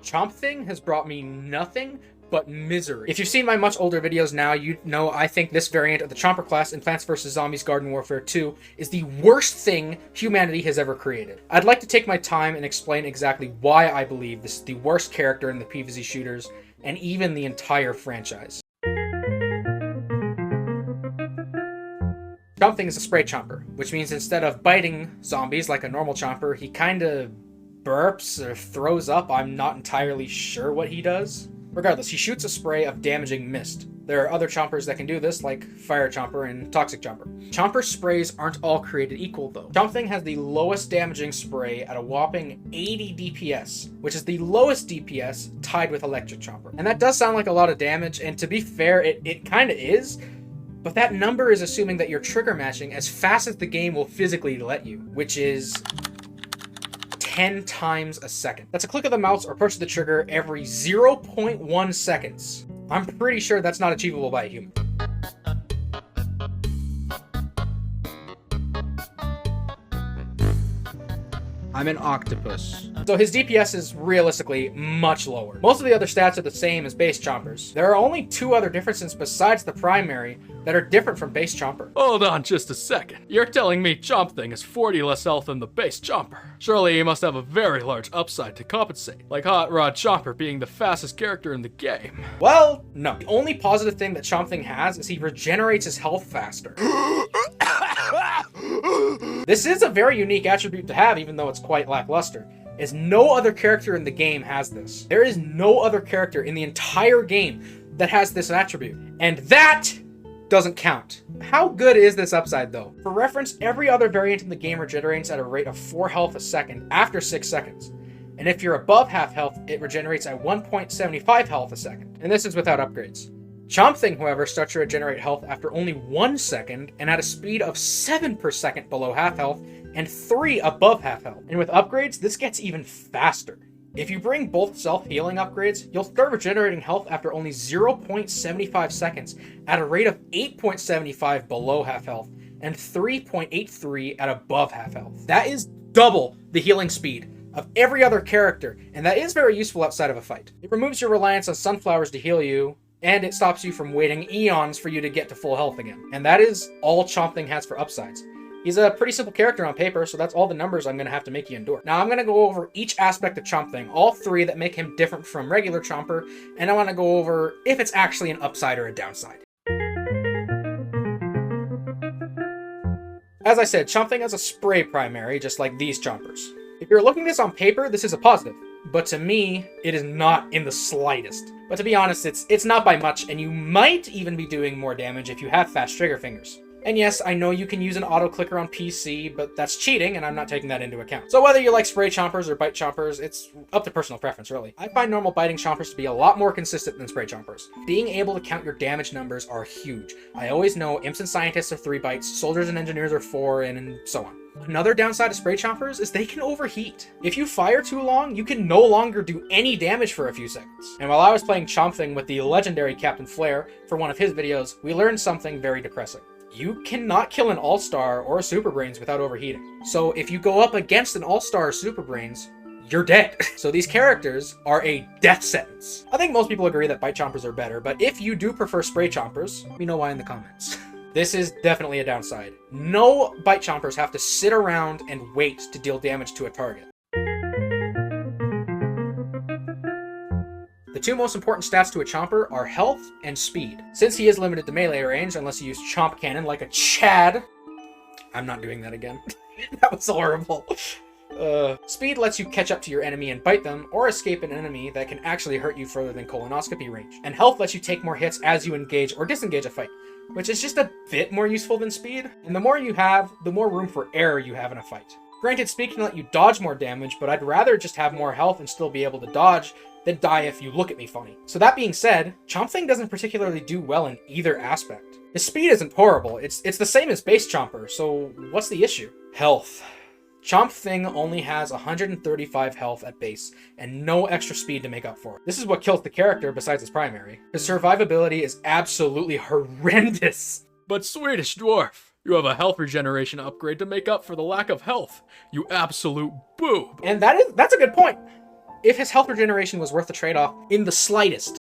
Chomp Thing has brought me nothing but misery. If you've seen my much older videos now, you know I think this variant of the Chomper class in Plants vs. Zombies Garden Warfare 2 is the worst thing humanity has ever created. I'd like to take my time and explain exactly why I believe this is the worst character in the PvZ shooters, and even the entire franchise. Chomp Thing is a spray chomper, which means instead of biting zombies like a normal chomper, he kinda burps or throws up. I'm not entirely sure what he does. Regardless, he shoots a spray of damaging mist. There are other chompers that can do this, like Fire Chomper and Toxic Chomper. Chomper sprays aren't all created equal, though. Chomp Thing has the lowest damaging spray at a whopping 80 DPS, which is the lowest DPS tied with Electric Chomper. And that does sound like a lot of damage, and to be fair, it kinda is, but that number is assuming that you're trigger matching as fast as the game will physically let you, which is 10 times a second. That's a click of the mouse or push of the trigger every 0.1 seconds. I'm pretty sure that's not achievable by a human. I'm an octopus. So his DPS is realistically much lower. Most of the other stats are the same as base chompers. There are only two other differences besides the primary that are different from base chomper. Hold on just a second. You're telling me Chomp Thing has 40 less health than the base chomper. Surely he must have a very large upside to compensate, like Hot Rod Chomper being the fastest character in the game. Well, no. The only positive thing that Chomp Thing has is he regenerates his health faster. This is a very unique attribute to have, even though it's quite lackluster, as no other character in the game has this. There is no other character in the entire game that has this attribute, and that doesn't count. How good is this upside, though? For reference, every other variant in the game regenerates at a rate of 4 health a second after 6 seconds. And if you're above half health, it regenerates at 1.75 health a second. And this is without upgrades. Chomp Thing, however, starts to regenerate health after only 1 second and at a speed of 7 per second below half health and 3 above half health. And with upgrades, this gets even faster. If you bring both self-healing upgrades, you'll start regenerating health after only 0.75 seconds at a rate of 8.75 below half health and 3.83 at above half health. That is double the healing speed of every other character, and that is very useful outside of a fight. It removes your reliance on sunflowers to heal you, and it stops you from waiting eons for you to get to full health again. And that is all Chomp Thing has for upsides. He's a pretty simple character on paper, so that's all the numbers I'm going to have to make you endure. Now I'm going to go over each aspect of Chomp Thing, all 3 that make him different from regular Chomper, and I want to go over if it's actually an upside or a downside. As I said, Chomp Thing has a spray primary, just like these Chompers. If you're looking at this on paper, this is a positive, but to me, it is not in the slightest. But to be honest, it's not by much, and you might even be doing more damage if you have fast trigger fingers. And yes, I know you can use an auto clicker on PC, but that's cheating, and I'm not taking that into account. So whether you like spray chompers or bite chompers, it's up to personal preference, really. I find normal biting chompers to be a lot more consistent than spray chompers. Being able to count your damage numbers are huge. I always know imps and scientists are 3 bites, soldiers and engineers are 4, and so on. Another downside of spray chompers is they can overheat. If you fire too long, you can no longer do any damage for a few seconds. And while I was playing Chomp Thing with the legendary Captain Flare for one of his videos, we learned something very depressing. You cannot kill an All-Star or a Super Brains without overheating. So if you go up against an All-Star or Super Brains, you're dead. So these characters are a death sentence. I think most people agree that bite chompers are better, but if you do prefer spray chompers, let me know why in the comments. This is definitely a downside. No bite chompers have to sit around and wait to deal damage to a target. The 2 most important stats to a chomper are health and speed. Since he is limited to melee range, unless you use chomp cannon like a Chad. I'm not doing that again. That was horrible. Speed lets you catch up to your enemy and bite them, or escape an enemy that can actually hurt you further than colonoscopy range. And health lets you take more hits as you engage or disengage a fight, which is just a bit more useful than speed. And the more you have, the more room for error you have in a fight. Granted, speed can let you dodge more damage, but I'd rather just have more health and still be able to dodge than die if you look at me funny. So that being said, Chomp Thing doesn't particularly do well in either aspect. His speed isn't horrible, it's the same as base Chomper, so what's the issue? Health. Chomp Thing only has 135 health at base, and no extra speed to make up for it. This is what kills the character besides his primary. His survivability is absolutely horrendous. But Swedish Dwarf, you have a health regeneration upgrade to make up for the lack of health. You absolute boob. And that's a good point. if his health regeneration was worth the trade-off in the slightest.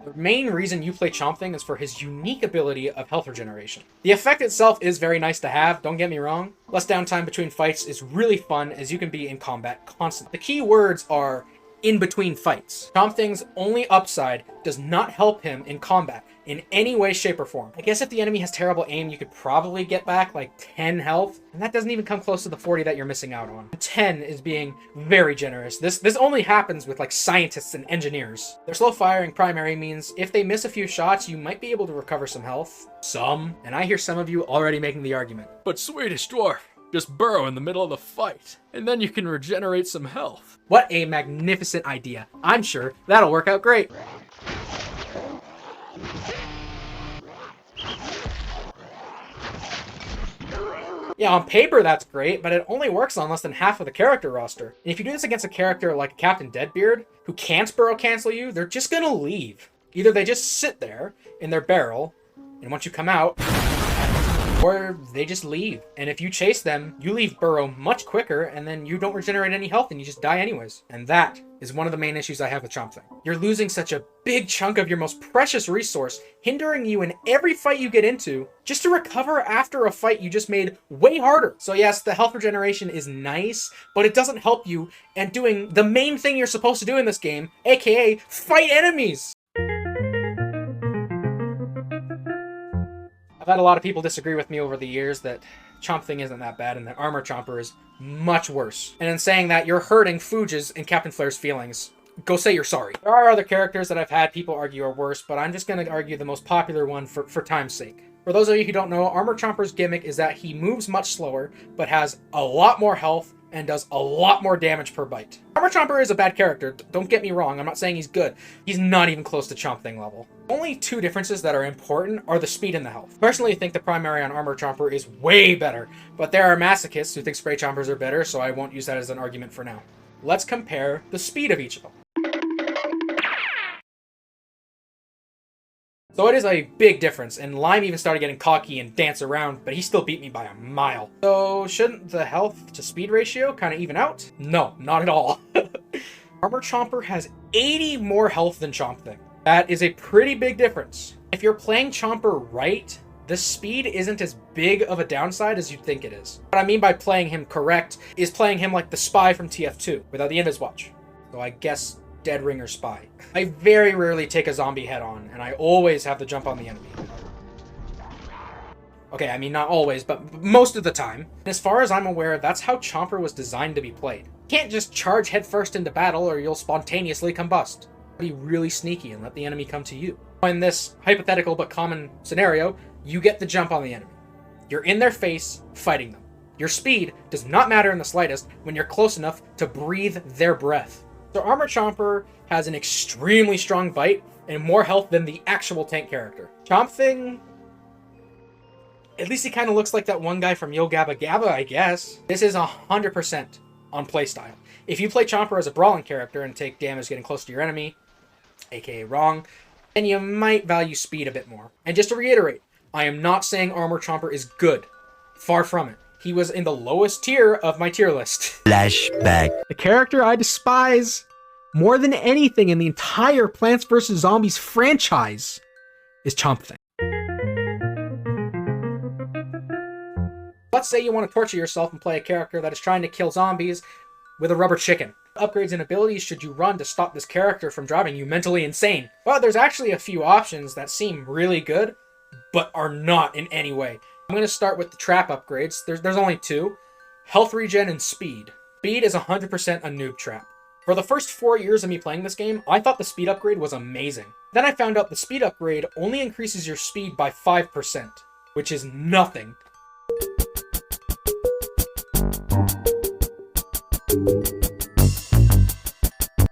The main reason you play Chomp Thing is for his unique ability of health regeneration. The effect itself is very nice to have, don't get me wrong. Less downtime between fights is really fun as you can be in combat constantly. The key words are in between fights. Chomp Thing's only upside does not help him in combat in any way, shape, or form. I guess if the enemy has terrible aim, you could probably get back like 10 health, and that doesn't even come close to the 40 that you're missing out on. 10 is being very generous. This only happens with like scientists and engineers. Their slow firing primary means if they miss a few shots, you might be able to recover some health. Some. And I hear some of you already making the argument. But Swedish Dwarf, just burrow in the middle of the fight, and then you can regenerate some health. What a magnificent idea. I'm sure that'll work out great. Yeah, on paper that's great, but it only works on less than half of the character roster. And if you do this against a character like Captain Deadbeard, who can't burrow cancel you, they're just gonna leave. Either they just sit there in their barrel, and once you come out, or they just leave. And if you chase them, you leave burrow much quicker, and then you don't regenerate any health, and you just die anyways. And that is one of the main issues I have with Chomp Thing. You're losing such a big chunk of your most precious resource, hindering you in every fight you get into, just to recover after a fight you just made way harder. So yes, the health regeneration is nice, but it doesn't help you in doing the main thing you're supposed to do in this game, aka fight enemies. I've had a lot of people disagree with me over the years that Chomp Thing isn't that bad and that Armour Chomper is much worse. And in saying that, you're hurting Fuge's and Captain Flair's feelings. Go say you're sorry. There are other characters that I've had people argue are worse, but I'm just going to argue the most popular one for time's sake. For those of you who don't know, Armour Chomper's gimmick is that he moves much slower, but has a lot more health and does a lot more damage per bite. Armour Chomper is a bad character, don't get me wrong, I'm not saying he's good. He's not even close to Chomp Thing level. Only two differences that are important are the speed and the health. Personally, I think the primary on Armour Chomper is way better, but there are masochists who think spray chompers are better, so I won't use that as an argument for now. Let's compare the speed of each of them. So it is a big difference, and Lime even started getting cocky and dance around, but he still beat me by a mile. So shouldn't the health to speed ratio kind of even out? No, not at all. Armour Chomper has 80 more health than Chomp Thing. That is a pretty big difference. If you're playing Chomper right, the speed isn't as big of a downside as you'd think it is. What I mean by playing him correct is playing him like the Spy from TF2 without the Invis Watch. So I guess Dead Ring or Spy. I very rarely take a zombie head on, and I always have to jump on the enemy. Okay, I mean not always, but most of the time. And as far as I'm aware, that's how Chomper was designed to be played. You can't just charge headfirst into battle or you'll spontaneously combust. Be really sneaky and let the enemy come to you. In this hypothetical but common scenario, you get the jump on the enemy. You're in their face, fighting them. Your speed does not matter in the slightest when you're close enough to breathe their breath. So Armour Chomper has an extremely strong bite and more health than the actual tank character. Chomp Thing, at least he kind of looks like that one guy from Yo Gabba Gabba, I guess. This is 100% on playstyle. If you play Chomper as a brawling character and take damage getting close to your enemy, aka wrong, then you might value speed a bit more. And just to reiterate, I am not saying Armour Chomper is good. Far from it. He was in the lowest tier of my tier list. Flashback. The character I despise more than anything in the entire Plants vs. Zombies franchise is Chomp Thing. Let's say you want to torture yourself and play a character that is trying to kill zombies with a rubber chicken. Upgrades and abilities should you run to stop this character from driving you mentally insane? Well, there's actually a few options that seem really good, but are not in any way. I'm going to start with the trap upgrades. There's only two. Health regen and speed. Speed is 100% a noob trap. For the first 4 years of me playing this game, I thought the speed upgrade was amazing. Then I found out the speed upgrade only increases your speed by 5%, which is nothing.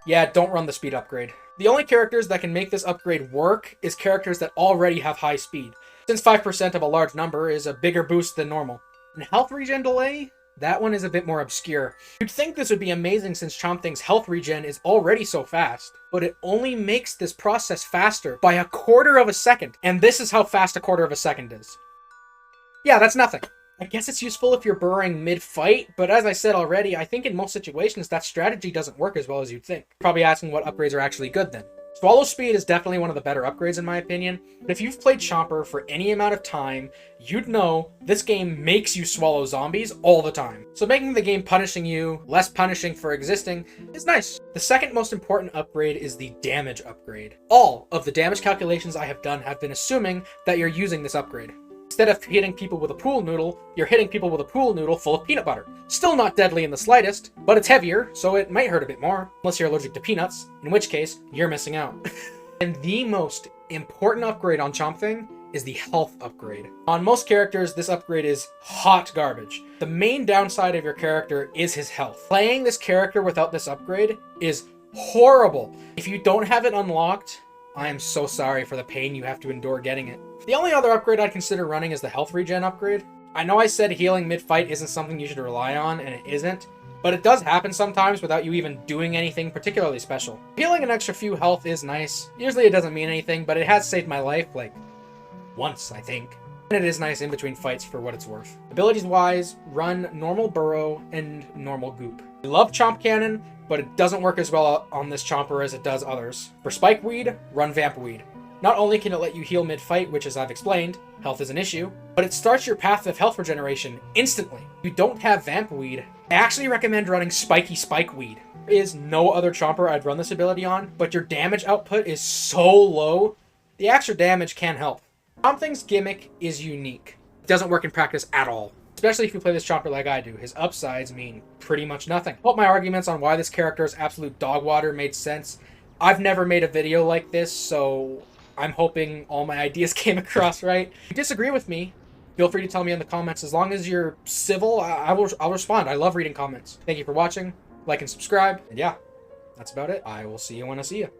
Yeah, don't run the speed upgrade. The only characters that can make this upgrade work is characters that already have high speed, since 5% of a large number is a bigger boost than normal. And health regen delay? That one is a bit more obscure. You'd think this would be amazing since Chomp Thing's health regen is already so fast, but it only makes this process faster by 1/4 of a second, and this is how fast 1/4 of a second is. Yeah, that's nothing. I guess it's useful if you're burrowing mid-fight, but as I said already, I think in most situations that strategy doesn't work as well as you'd think. Probably asking what upgrades are actually good then. Swallow speed is definitely one of the better upgrades in my opinion, but if you've played Chomper for any amount of time, you'd know this game makes you swallow zombies all the time. So making the game punishing you less punishing for existing is nice. The second most important upgrade is the damage upgrade. All of the damage calculations I have done have been assuming that you're using this upgrade. Instead of hitting people with a pool noodle, you're hitting people with a pool noodle full of peanut butter. Still not deadly in the slightest, but it's heavier, so it might hurt a bit more, unless you're allergic to peanuts, in which case, you're missing out. And the most important upgrade on Chomp Thing is the health upgrade. On most characters, this upgrade is hot garbage. The main downside of your character is his health. Playing this character without this upgrade is horrible. If you don't have it unlocked, I am so sorry for the pain you have to endure getting it. The only other upgrade I'd consider running is the health regen upgrade. I know I said healing mid-fight isn't something you should rely on, and it isn't, but it does happen sometimes without you even doing anything particularly special. Healing an extra few health is nice. Usually it doesn't mean anything, but it has saved my life, like, once, I think. And it is nice in between fights for what it's worth. Abilities-wise, run normal burrow and normal goop. I love Chomp Cannon, but it doesn't work as well on this Chomper as it does others. For Spike Weed, run Vamp Weed. Not only can it let you heal mid-fight, which as I've explained, health is an issue, but it starts your path of health regeneration instantly. If you don't have Vamp Weed, I actually recommend running Spiky Spike Weed. There is no other Chomper I'd run this ability on, but your damage output is so low, the extra damage can help. Chomp Thing's gimmick is unique. It doesn't work in practice at all. Especially if you play this Chomper like I do. His upsides mean pretty much nothing. I hope my arguments on why this character is absolute dog water made sense. I've never made a video like this, so I'm hoping all my ideas came across right. If you disagree with me, feel free to tell me in the comments. As long as you're civil, I'll respond. I love reading comments. Thank you for watching. Like and subscribe. And yeah, that's about it. I will see you when I see you.